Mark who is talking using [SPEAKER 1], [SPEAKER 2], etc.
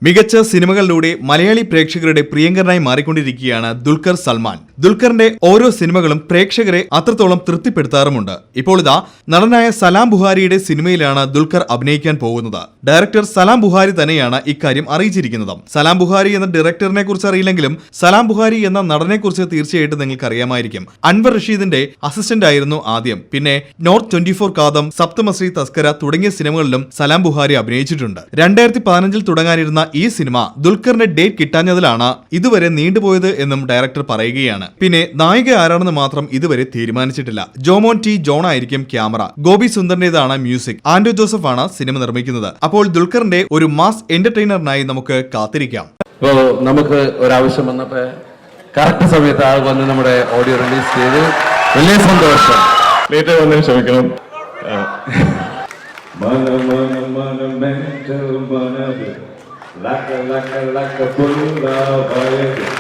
[SPEAKER 1] മികച്ച സിനിമകളിലൂടെ മലയാളി പ്രേക്ഷകരുടെ പ്രിയങ്കരനായി മാറിക്കൊണ്ടിരിക്കുകയാണ് ദുൽഖർ സൽമാൻ. ദുൽഖറിന്റെ ഓരോ സിനിമകളും പ്രേക്ഷകരെ അത്രത്തോളം തൃപ്തിപ്പെടുത്താറുമുണ്ട്. ഇപ്പോൾ ഇതാ നടനായ സലാം ബുഹാരിയുടെ സിനിമയിലാണ് ദുൽഖർ അഭിനയിക്കാൻ പോകുന്നത്. ഡയറക്ടർ സലാം ബുഹാരി തന്നെയാണ് ഇക്കാര്യം അറിയിച്ചിരിക്കുന്നത്. സലാം ബുഹാരി എന്ന ഡയറക്ടറിനെ കുറിച്ച് അറിയില്ലെങ്കിലും സലാം ബുഹാരി എന്ന നടനെ കുറിച്ച് തീർച്ചയായിട്ടും നിങ്ങൾക്ക് അറിയാമായിരിക്കും. അൻവർ റഷീദിന്റെ അസിസ്റ്റന്റ് ആയിരുന്നു ആദ്യം. പിന്നെ നോർത്ത് 24 കാദം, സപ്തമശ്രീ തസ്കര തുടങ്ങിയ സിനിമകളിലും സലാം ബുഹാരി അഭിനയിച്ചിട്ടുണ്ട്. 2015 തുടങ്ങാനിരുന്ന ഈ സിനിമ ദുൽഖറിന്റെ ഡേറ്റ് കിട്ടാഞ്ഞതിലാണ് ഇതുവരെ നീണ്ടുപോയത് എന്നും ഡയറക്ടർ പറയുകയാണ്. പിന്നെ നായിക ആരാണെന്ന് മാത്രം ഇതുവരെ തീരുമാനിച്ചിട്ടില്ല. ജോമോൻ ടി ജോൺ ആയിരിക്കും ക്യാമറ. ഗോപി സുന്ദറിന്റേതാണ് മ്യൂസിക്. ആൻഡോ ജോസഫ് ആണ് സിനിമ നിർമ്മിക്കുന്നത്. അപ്പോൾ ദുൽഖറിന്റെ ഒരു മാസ് എന്റർടൈനറിനായി നമുക്ക് കാത്തിരിക്കാം.
[SPEAKER 2] നമുക്ക് ഒരാവശ്യം വന്നപ്പോ കറക്റ്റ് സമയത്ത് ആൾ വന്ന് നമ്മുടെ ഓഡിയോ റിലീസ് ചെയ്ത് വലിയ സന്തോഷം.
[SPEAKER 3] ലേറ്റ് വന്നതിന് ക്ഷമിക്കണം. Laka, laka, laka, pulla, vaya.